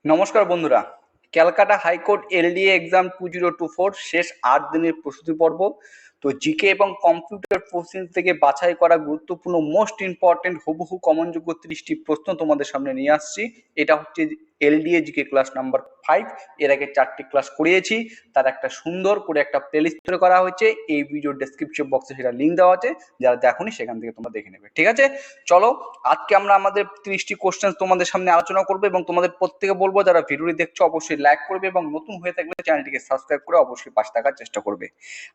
নমস্কার বন্ধুরা, Calcutta high court LDA exam 2024 শেষ 8 দিনের প্রস্তুতি পর্ব। তো জিকে এবং কম্পিউটার প্রসেস থেকে বাছাই করা গুরুত্বপূর্ণ মোস্ট ইম্পর্টেন্ট হুবহু কমনযোগ্য 30টি প্রশ্ন তোমাদের সামনে নিয়ে আসছি। এটা হচ্ছে এলডিএ জিকে ক্লাস নাম্বার 5। এর আগে 4টি ক্লাস করিয়েছি, তার একটা সুন্দর করে একটা প্লেলিস্ট তৈরি করা হয়েছে। এই ভিডিও ডেসক্রিপশন বক্সে সেটা লিঙ্ক দেওয়া আছে, যারা দেখোনি সেখান থেকে তোমরা দেখে নেবে। ঠিক আছে, চলো আজকে আমরা আমাদের 30টি কোশ্চেন তোমাদের সামনে আলোচনা করবো এবং তোমাদের প্রত্যেকে বলবো যারা ভিডিওটি দেখছো অবশ্যই লাইক করবে এবং নতুন হয়ে থাকলে চ্যানেলটিকে সাবস্ক্রাইব করে অবশ্যই পাশে থাকার চেষ্টা করবে।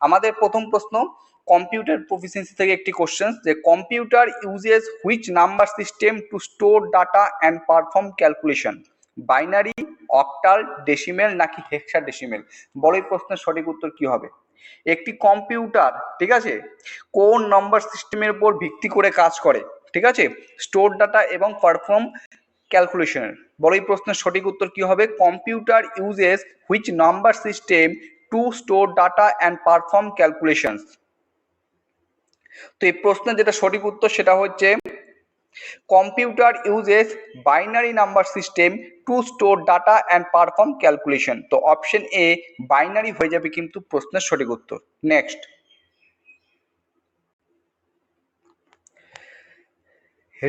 আমাদের প্রথম প্রশ্ন কম্পিউটার প্রফিসিয়েন্সি থেকে একটি কোশ্চেন, যে computer uses which number system two store data and perform calculation, binary, octal, decimal নাকি হেক্সাডেসিমেল? বলো এই প্রশ্নের সঠিক উত্তর কি হবে। একটি কম্পিউটার, ঠিক আছে, কোন নাম্বার সিস্টেমের উপর ভিত্তি করে কাজ করে? ঠিক আছে, স্টোর ডাটা এবং পারফর্ম ক্যালকুলেশন। বলো এই প্রশ্নের সঠিক উত্তর কি হবে। Computer uses which number system two store data and perform calculation. তো এই প্রশ্নের যেটা সঠিক উত্তর সেটা হচ্ছে computer uses binary number system two store data and perform calculation. তো অপশন এ বাইনারি হয়ে যাবে কিন্তু প্রশ্নের সঠিক উত্তর। Next,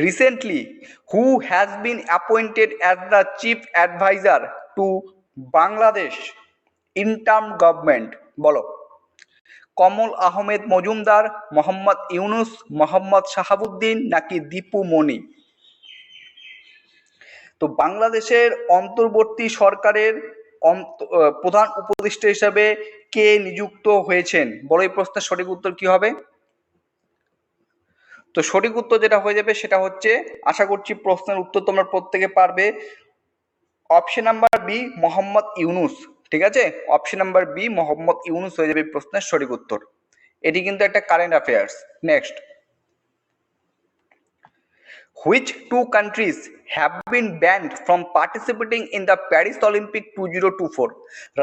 recently who has been appointed as the chief advisor to Bangladesh interim government? বলো, কমল আহমেদ মজুমদার, মোহাম্মদ ইউনুস, মোহাম্মদ শাহাবুদ্দিন নাকি দীপু মনি? তো বাংলাদেশের অন্তর্বর্তী সরকারের প্রধান উপদেষ্টা হিসাবে কে নিযুক্ত হয়েছেন? বলো এই প্রশ্নের সঠিক উত্তর কি হবে। তো সঠিক উত্তর যেটা হয়ে যাবে সেটা হচ্ছে, আশা করছি প্রশ্নের উত্তর তোমরা প্রত্যেকে পারবে, option number B Mohammad Yunus. ঠিক আছে, option number B Mohammad Yunus হয়ে যাবে প্রশ্নের সঠিক উত্তর। এটি কিন্তু একটা current affairs. Next, which two countries have been banned from participating in the Paris Olympic 2024?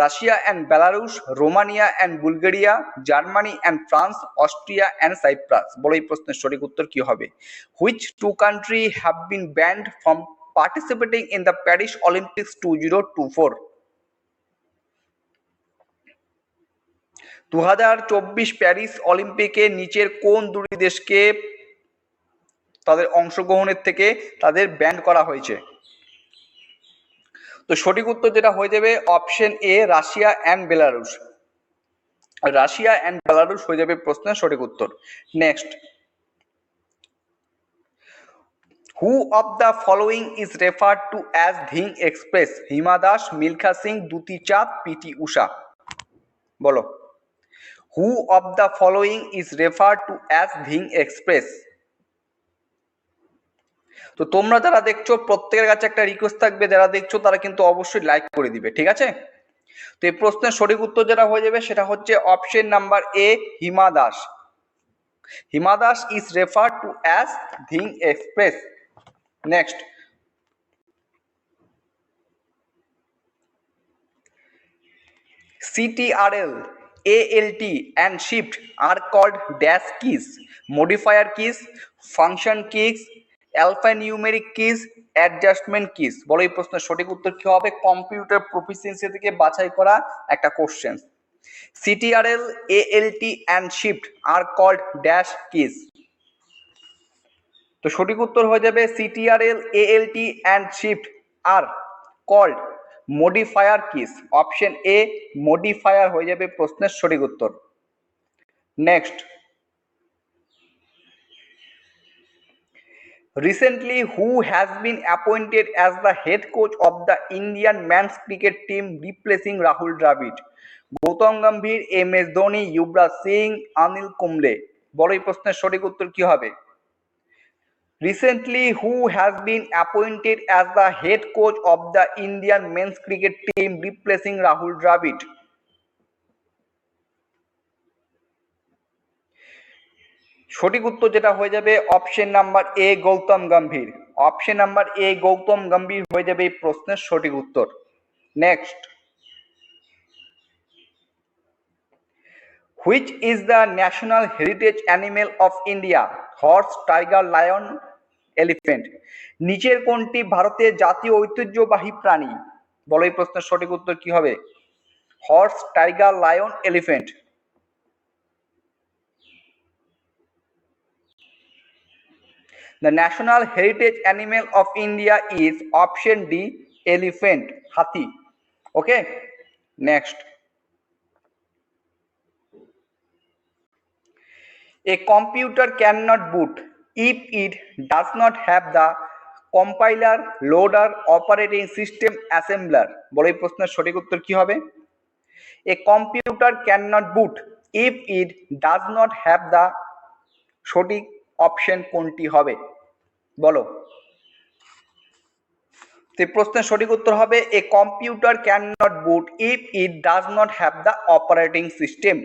Russia and Belarus, Romania and Bulgaria, Germany and France, Austria and Cyprus? বলো এই প্রশ্নের সঠিক উত্তর কি হবে। which two country have been banned from participating in the Paris Olympics 2024? 2024 Paris অলিম্পিকে নিচের কোন দুটি দেশকে তাদের অংশগ্রহণের থেকে তাদের ব্যান করা হয়েছে? তো সঠিক উত্তর যেটা হয়ে যাবে option A Russia and Belarus. Russia and Belarus হয়ে যাবে প্রশ্নের সঠিক উত্তর। Next, who of the following is referred to as Dhing express? Hima Das, Milkha Singh, Dyuti চাঁদ, পিটি উষা? বলো, হু of the following is referred to as Dhing express? তো তোমরা যারা দেখছো প্রত্যেকের কাছে একটা রিকোয়েস্ট থাকবে, যারা দেখছো তারা কিন্তু অবশ্যই লাইক করে দিবে। ঠিক আছে, তো এই প্রশ্নের সঠিক উত্তর যেটা হয়ে যাবে সেটা হচ্ছে option number A Hima Das. Hima Das is referred to as Dhing express. Next, CTRL, ALT and shift are called dash keys, modifier keys, function keys, alphanumeric keys, adjustment kiss? বলো এই প্রশ্নের সঠিক উত্তর কি হবে। কম্পিউটার প্রফিসিয়েন্সি থেকে বাছাই করা একটা question. CTRL, ALT and shift are called dash keys। তো সঠিক উত্তর হয়ে যাবে CTRL, ALT and shift are called modifier keys। Option A modifier হয়ে যাবে প্রশ্নের সঠিক উত্তর। Next, recently who has been appointed as the head coach of the Indian men's cricket team replacing Rahul Dravid? Gautam Gambhir, MS Dhoni, Yuvraj Singh, Anil Kumble? বলো এই প্রশ্নের সঠিক উত্তর কি হবে। Recently who has been appointed as the head coach of the Indian men's cricket team replacing Rahul Dravid? সঠিক উত্তর যেটা হয়ে যাবে option number A Gautam Gambhir. Option number A Gautam Gambhir হয়ে যাবে এই প্রশ্নের সঠিক উত্তর। Next, which is the national heritage animal of India? Horse, tiger, lion, elephant? নিচের কোনটি ভারতের জাতীয় ঐতিহ্যবাহী প্রাণী? বলো এই প্রশ্নের সঠিক উত্তর কি হবে? Horse, tiger, lion, elephant. The national heritage animal of India is option D, elephant, হাতি। Okay, next. A computer cannot boot if it does not have the compiler, loader, operating system, assembler. বলো এই প্রশ্নের সঠিক উত্তর কি হবে? A computer cannot boot if it does not have the সঠিক option কোনটি হবে বলো? এই প্রশ্নের সঠিক উত্তর হবে a computer can not boot if it does not have the operating system.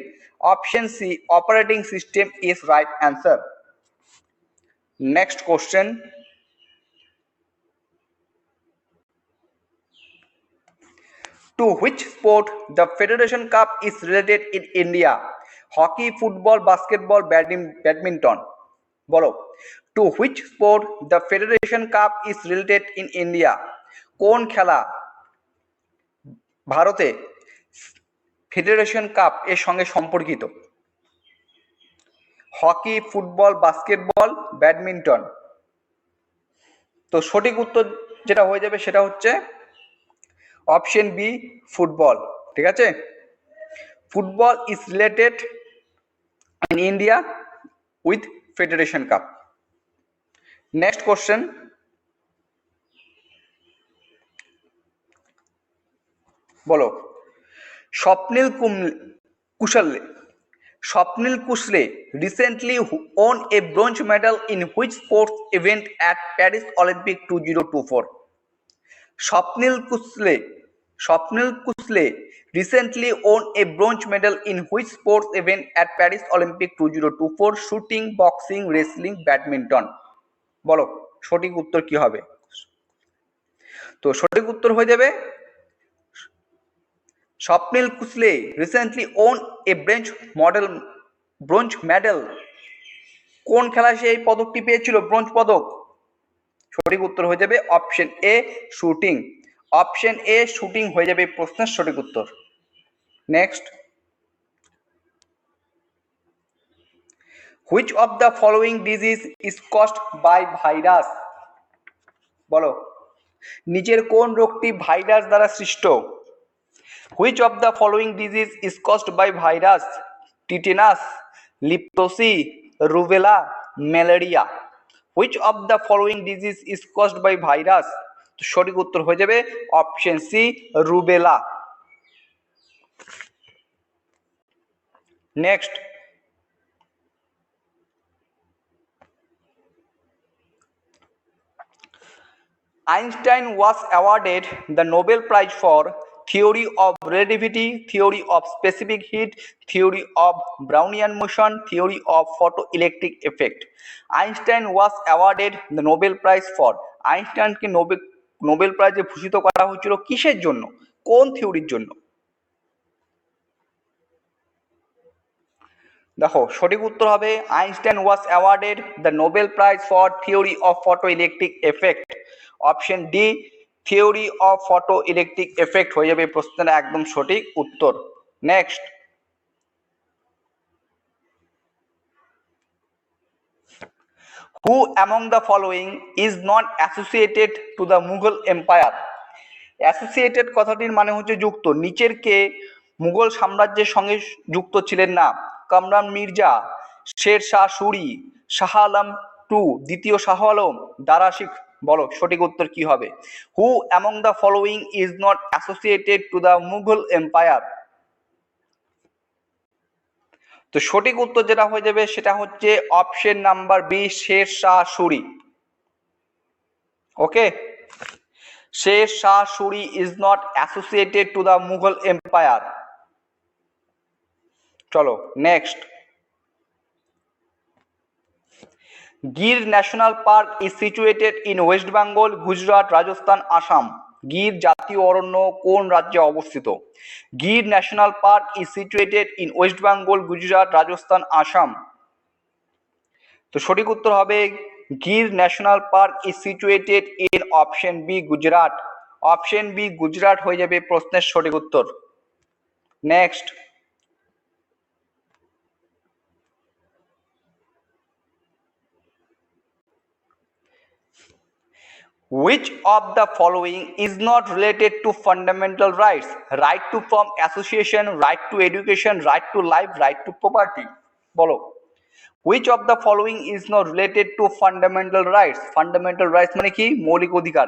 Option C, operating system is right answer. Next question, to which sport the Federation Cup is related in India? Hockey, football, basketball, badminton. বলো, to which sport the Federation Cup is related in India? কোন খেলা ভারতে federation cup এর সঙ্গে সম্পর্কিত? Hockey, football, basketball, badminton. তো সঠিক উত্তর যেটা হয়ে যাবে সেটা হচ্ছে অপশন বি, ফুটবল। ঠিক আছে, football is related in India with federation cup. Next question, বলো, স্বপ্নিল কুশলে recently won a bronze medal in which sports event at Paris Olympic 2024? স্বপ্নিল কুশলে recently won a bronze medal in which sports event at Paris Olympic 2024? Shooting, boxing, wrestling, badminton. বলো সঠিক উত্তর কি হবে? তো সঠিক উত্তর হয়ে যাবে Swapnil Kusale recently won a bronze medal. কোন খেলায় সে এই পদকটি পেয়েছিল, ব্রোঞ্জ পদক? সঠিক উত্তর হয়ে যাবে option A, shooting. Option A, shooting হয়ে যাবে প্রশ্নের সঠিক উত্তর। Next, which of the following disease is caused by virus? বলো নিচের কোন রোগটি ভাইরাস দ্বারা সৃষ্ট? Which of the following disease is caused by virus? Tetanus, leprosy, rubella, malaria. Which of the following disease is caused by virus? তো সঠিক উত্তর হয়ে যাবে option C, rubella. Next, Einstein was awarded the Nobel Prize for theory of relativity, theory of specific heat, theory of Brownian motion, theory of photoelectric effect. Einstein was awarded the Nobel Prize for, আইনস্টাইনকে Nobel প্রাইজে ভূষিত করা হয়েছিল কিসের জন্য, কোন থিওরির জন্য? দেখো সঠিক উত্তর হবে Einstein was awarded the Nobel prize for theory of photoelectric effect. Option D, theory of photo electric effect হয়ে যাবে প্রশ্নের একদম সঠিক উত্তর। Next, who among the following is not associated to the Mughal empire? Associated কথাটির মানে হচ্ছে যুক্ত। নিচের কে মুঘল সাম্রাজ্যের সঙ্গে যুক্ত ছিলেন না? কামরান মির্জা, শের শাহ সুরি, শাহ আলম টু, দ্বিতীয় শাহ আলম, দারা শিখ। বলো সঠিক উত্তর কি হবে? Who among the following is not associated to the Mughal empire? তো সঠিক উত্তর যেটা হয়ে যাবে সেটা হচ্ছে option number B, Sher Shah Suri. Okay, Sher Shah Suri is not associated to the Mughal empire. চলো next, Gir national park is situated in West Bengal, Gujarat, Rajasthan, Assam. Gir জাতীয় অরণ্য কোন রাজ্যে অবস্থিত? Gir national park is situated in West Bengal, Gujarat, Rajasthan, Assam. তো সঠিক উত্তর হবে Gir national park is situated in option B, Gujarat. Option B Gujarat হয়ে যাবে প্রশ্নের সঠিক উত্তর। Next, which of the following is not related to fundamental rights? Right to form association, right to education, right to life, right to property. বলো, which of the following is not related to fundamental rights? Fundamental rights মানে কি? মৌলিক অধিকার।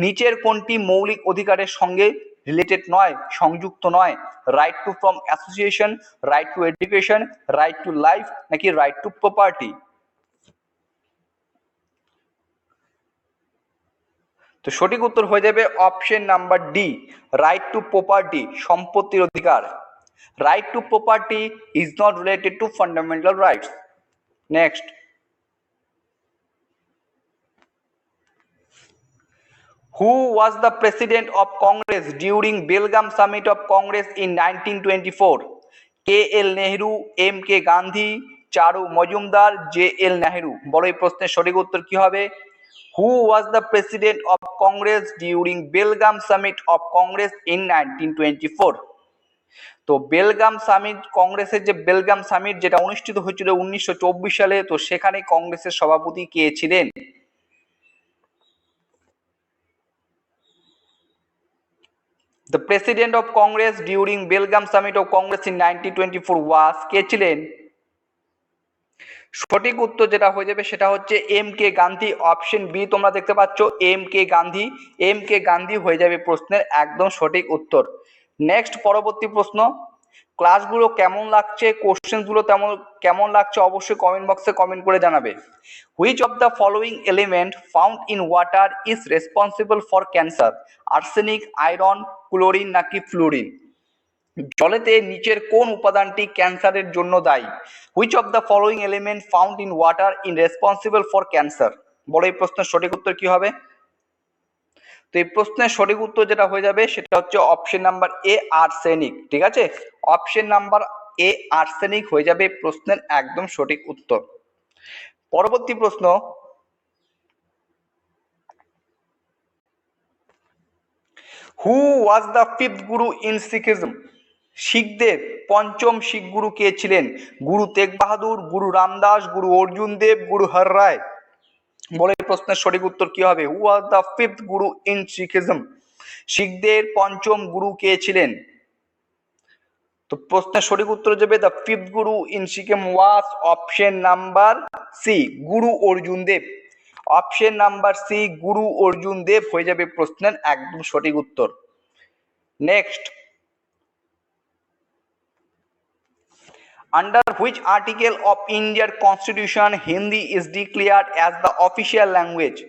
নিচের কোনটি মৌলিক অধিকারের সঙ্গে রিলেটেড নয়, সংযুক্ত নয়? Right to form association, right two education, right to life নাকি রাইট টু প্রপার্টি? তো সঠিক উত্তর হয়ে যাবে option number D, right two property, সম্পত্তির অধিকার। Right two property is not related to fundamental rights. Next, who was the president of Congress during Belgaum Summit of Congress in 1924? KL Nehru, MK Gandhi, Charu Majumdar, JL Nehru। বলো এই প্রশ্নের সঠিক উত্তর কি হবে? Who was the president of Congress during Belgaum Summit of Congress in 1924? তো Belgaum summit, কংগ্রেসের যে বেলগাম সামিট যেটা অনুষ্ঠিত হয়েছিল 1924 সালে, তো সেখানে কংগ্রেসের সভাপতি কে ছিলেন? The president of Congress during Belgaum Summit of Congress in 1924 was কে ছিলেন? সঠিক উত্তর যেটা হয়ে যাবে সেটা হচ্ছে M K Gandhi. Option B তোমরা দেখতে পাচ্ছ, M K Gandhi. M K Gandhi হয়ে যাবে প্রশ্নের একদম সঠিক উত্তর। নেক্সট, পরবর্তী প্রশ্ন, ক্লাসগুলো কেমন লাগছে, কোশ্চেনগুলো তেমন কেমন লাগছে অবশ্যই কমেন্ট বক্সে কমেন্ট করে জানাবে। Which of the following element found in water is responsible for cancer? Arsenic, iron, chlorine নাকি ফ্লুরিন? জলেতে নিচের কোন উপাদানটি ক্যান্সারের জন্য দায়ী? Which of the following element found in water in responsible for cancer? বলো এই প্রশ্নের সঠিক উত্তর কি হবে? তো এই প্রশ্নের সঠিক উত্তর যেটা হয়ে যাবে সেটা হচ্ছে অপশন নাম্বার এ, আর্সেনিক। ঠিক আছে, অপশন নাম্বার এ আর্সেনিক হয়ে যাবে প্রশ্নের একদম সঠিক উত্তর। পরবর্তী প্রশ্ন, হু was the fifth guru in শিখিজম? শিখদের পঞ্চম শিখ গুরু কে ছিলেন? গুরু তেগ বাহাদুর, গুরু রামদাস, গুরু অর্জুন দেব, গুরু হর রায়? বলে প্রশ্নের সঠিক উত্তর কি হবে? হু was the fifth guru in শিখিজম? শিখদের পঞ্চম গুরু কে ছিলেন? তো প্রশ্নের সঠিক উত্তর যাবে the fifth guru in Sikhism was option number C, Guru Arjun Dev. Option number C, Guru Arjun Dev হয়ে যাবে প্রশ্নের একদম সঠিক উত্তর। Next, under which article of Indian Constitution Hindi is declared as the official language?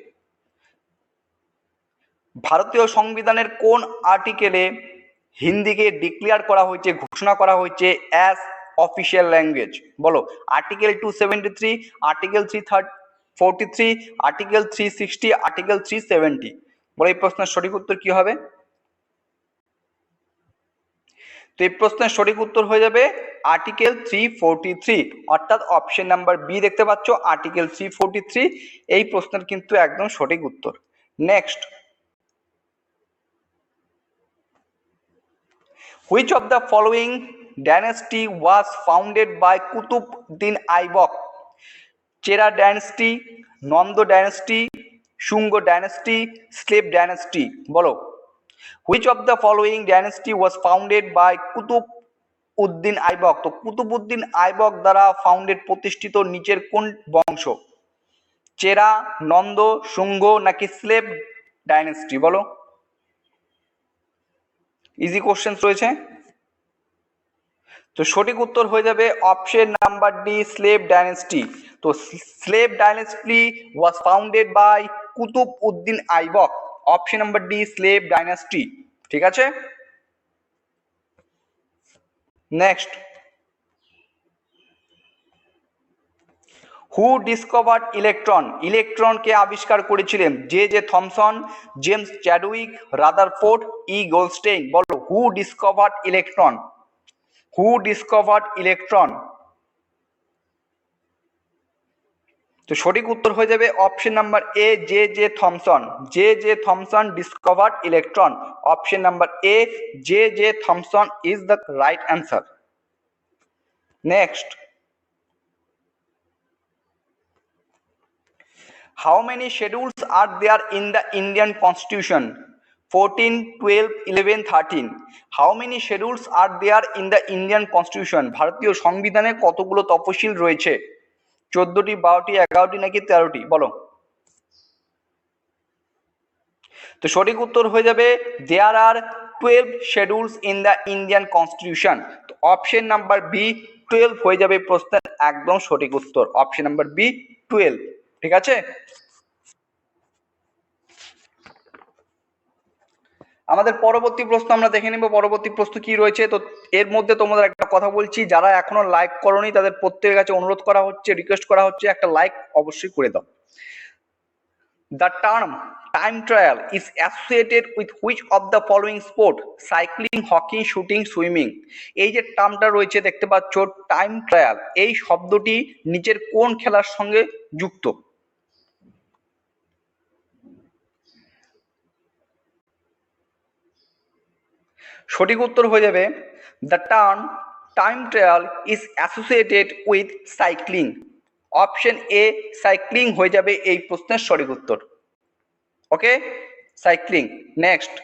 ভারতীয় সংবিধানের কোন আর্টিকেলে হিন্দিকে ডিক্লেয়ার করা হয়েছে, ঘোষণা করা হয়েছে অ্যাজ অফিসিয়াল ল্যাঙ্গুয়েজ? বলো, আর্টিকেল 273, আর্টিকেল 343, আর্টিকেল 360, আর্টিকেল 370? বলো এই প্রশ্নের সঠিক উত্তর কি হবে? তো এই প্রশ্নের সঠিক উত্তর হয়ে যাবে আর্টিকেল 343, অর্থাৎ অপশন নাম্বার বি দেখতে পাচ্ছ, আর্টিকেল 343 এই প্রশ্নের কিন্তু একদম সঠিক উত্তর। Next, which of the following dynasty was founded by Qutubuddin Aibak? Chera dynasty, Nanda dynasty, Shunga dynasty, slave dynasty? বলো, which of the following dynasty was founded by Qutubuddin Aibak? তো কুতুবউদ্দিন আইবক দ্বারা ফাউন্ডেড, প্রতিষ্ঠিত নিচের কোন বংশ? চেরা, নন্দ, শুঙ্গ নাকি স্লেভ ডাইনেস্টি? বলো, ইজি কোশ্চেন রয়েছে। তো সঠিক উত্তর হয়ে যাবে option number D, slave dynasty. তো slave dynasty was founded by Qutubuddin Aibak. Option number D, slave dynasty. ঠিক আছে, নেক্সট, হু ডিসকভার্ড ইলেকট্রন? ইলেকট্রনকে আবিষ্কার করেছিলেন J Thomson, James Chadwick, Rutherford, E Goldstein? বলো, who discovered electron? Who discovered electron? তো সঠিক উত্তর হয়ে যাবে option number A, J J Thomson. J J Thomson discovered electron. Option number A, J J Thomson is the right answer. Next, how many schedules are there in the Indian Constitution? 14, 12, 11, 13. How many schedules are there in the Indian Constitution? ভারতীয় সংবিধানে কতগুলো তফসিল রয়েছে? 14টি, 12টি, 11টি নাকি 13টি? বলো। তো সঠিক উত্তর হয়ে যাবে there are 12 schedules in the Indian Constitution. তো অপশন নাম্বার বি 12 হয়ে যাবে প্রশ্নের একদম সঠিক উত্তর। Option number B 12। ঠিক আছে, আমাদের পরবর্তী প্রশ্ন আমরা দেখে নেব পরবর্তী প্রশ্ন কি রয়েছে। তো এর মধ্যে তোমাদের একটা কথা বলছি, যারা এখনো লাইক করোনি তাদের প্রত্যেকের কাছে অনুরোধ করা হচ্ছে, রিকোয়েস্ট করা হচ্ছে, একটা লাইক অবশ্যই করে দাও। The term time trial is associated with which of the following sport? Cycling, hockey, shooting, swimming. এই যে টার্মটা রয়েছে দেখতে পাচ্ছ টাইম ট্রায়াল, এই শব্দটি নিচের কোন খেলার সঙ্গে যুক্ত? সঠিক উত্তর হয়ে যাবে the term time trial is associated with cycling. Option A cycling হয়ে যাবে এই প্রশ্নের সঠিক উত্তর। Okay, cycling. Next,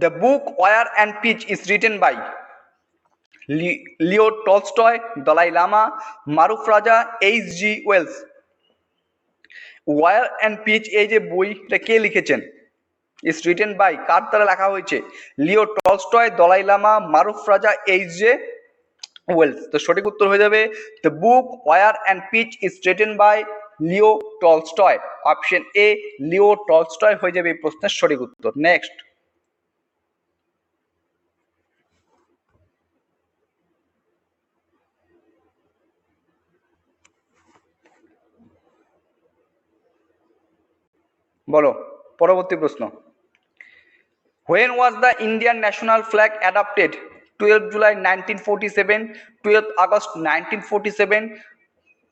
the book Wire and Pitch is written by Leo Tolstoy, Dalai Lama, Maruf Raja, H.G. Wells। War and peace এই যে বইটা কে লিখেছেন? ইজ রিটেন বাই, কার দ্বারা লেখা হয়েছে? Leo Tolstoy, Dalai Lama, Maruf Raja, H J. Wells. তো সঠিক উত্তর হয়ে যাবে the book War and Peace is written by Leo Tolstoy. Option A Leo Tolstoy হয়ে যাবে এই প্রশ্নের সঠিক উত্তর। নেক্সট, বলো পরবর্তী প্রশ্ন। When was the Indian national flag adopted? 12 July 1947, 12 August 1947,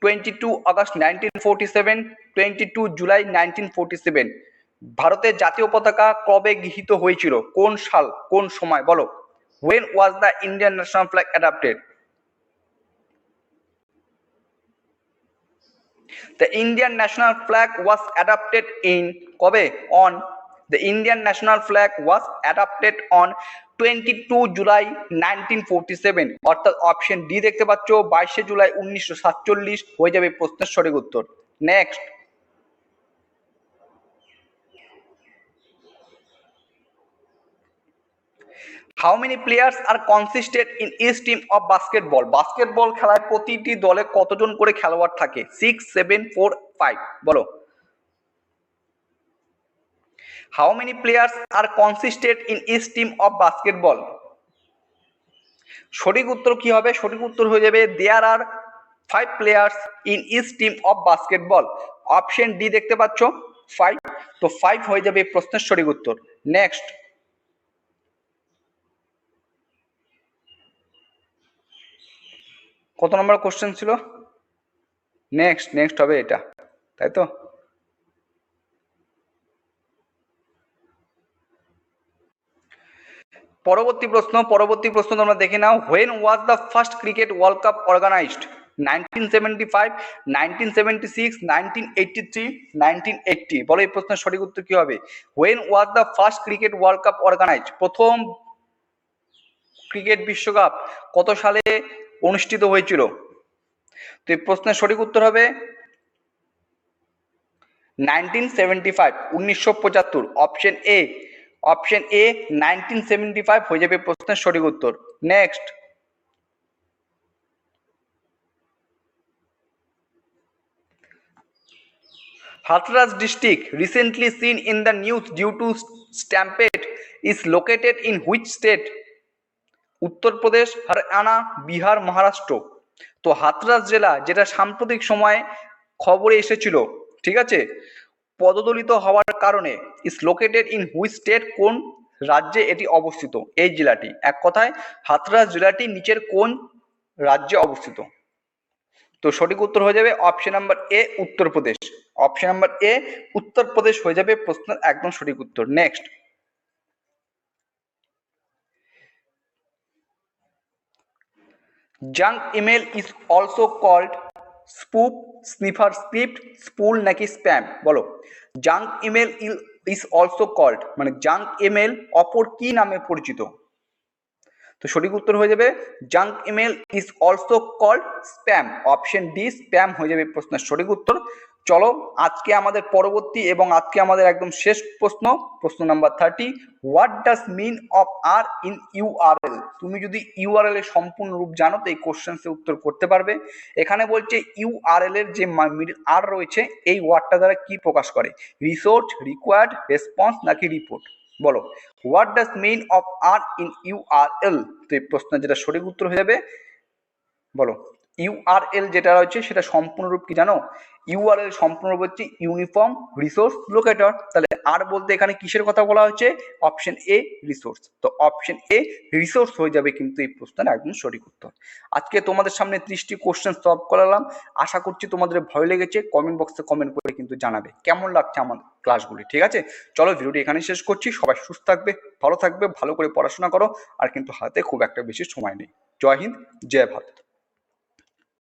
22 August 1947, 22 July 1947। ভারতের জাতীয় পতাকা কবে গৃহীত হয়েছিল? কোন সাল, কোন সময়? বলো। When was the Indian national flag adopted? The Indian national flag was adopted in কবে? On the Indian national flag was adopted on 22 July 1947। অর্থাৎ অপশন ডি দেখতে পাচ্ছ 22 জুলাই 1947 হয়ে যাবে প্রশ্নের সঠিক উত্তর। Next, How many players are consisted in each team of basketball? Basketball খেলায় প্রতিটি দলে কতজন করে খেলোয়াড় থাকে? 6, 7, 4, 5। বলো। How many players are consisted in each team of basketball? সঠিক উত্তর কি হবে? সঠিক উত্তর হয়ে যাবে there are 5 players in each team of basketball। Option D দেখতে পাচ্ছ 5। তো 5 হয়ে যাবে প্রশ্নের সঠিক উত্তর। নেক্সট, কত নম্বর কোশ্চেন ছিল? নেক্সট হবে এটা, তাই তো? পরবর্তী প্রশ্ন তোমরা দেখে নাও। When was the first cricket world cup organized? 1975, 1976, 1983, 1980। বলো এই প্রশ্নের সঠিক উত্তর কি হবে? When was the first cricket world cup organized? প্রথম ক্রিকেট বিশ্বকাপ কত সালে অনুষ্ঠিত হয়েছিল? তো এই প্রশ্নের সঠিক উত্তর হবে 1975, 1975। অপশন এ 1975 হয়ে যাবে প্রশ্নের সঠিক উত্তর। Next, Hathras district recently seen in the news due to stampede is located in which state? Uttar Pradesh, Haryana, Bihar, Maharashtra. তো হাথরাস জেলা যেটা সাম্প্রতিক সময়ে খবরে এসেছিল, ঠিক আছে, পদদলিত হওয়ার কারণে is located in which state? কোন রাজ্যে এটি অবস্থিত? এই জেলাটি, এক কথায় হাথরাস জেলাটি নিচের কোন রাজ্যে অবস্থিত? তো সঠিক উত্তর হয়ে যাবে option number A, Uttar Pradesh. Option number A, Uttar Pradesh হয়ে যাবে প্রশ্নের একদম সঠিক উত্তর। Next, junk email is also called spoop, sniffer script, spool নাকি স্প্যাম? বলো। Junk email is also called মানে জাঙ্ক ইমেল অপর কি নামে পরিচিত? তো সঠিক উত্তর হয়ে যাবে junk email is also called spam. Option D, spam হয়ে যাবে প্রশ্নের সঠিক উত্তর। চলো আজকে আমাদের পরবর্তী এবং আজকে আমাদের একদম শেষ প্রশ্ন, প্রশ্ন number 30, what does mean of R in URL? তুমি যদি ইউআরএল এর সম্পূর্ণ রূপ জানো তো এই কোশ্চেন্সের উত্তর করতে পারবে। এখানে বলছে ইউআরএল এর যে মিডল আর রয়েছে এই ওয়ার্ডটা দ্বারা কি প্রকাশ করে? রিসোর্স, রিকোয়ার্ড, রেসপন্স নাকি রিপোর্ট? বলো, what does mean of R in URL? তো এই প্রশ্নের যেটা সঠিক উত্তর হয়ে যাবে, বলো, ইউআরএল যেটা রয়েছে সেটা সম্পূর্ণরূপ কি জানো? ইউআরএল সম্পূর্ণরূপ হচ্ছে ইউনিফর্ম রিসোর্স লোকেটর। তাহলে আর বলতে এখানে কিসের কথা বলা হচ্ছে? Option A, resource. তো অপশন এ, রিসোর্স হয়ে যাবে কিন্তু এই প্রশ্নের একদম সঠিক উত্তর। আজকে তোমাদের সামনে 30টি কোশ্চেন সলভ করালাম। আশা করছি তোমাদের ভালো লেগেছে। কমেন্ট বক্সে কমেন্ট করে কিন্তু জানাবে কেমন লাগছে আমার ক্লাসগুলি। ঠিক আছে, চলো ভিডিওটি এখানে শেষ করছি। সবাই সুস্থ থাকবে, ভালো থাকবে, ভালো করে পড়াশোনা করো। আর কিন্তু হাতে খুব একটা বেশি সময় নেই। জয় হিন্দ, জয় ভারত।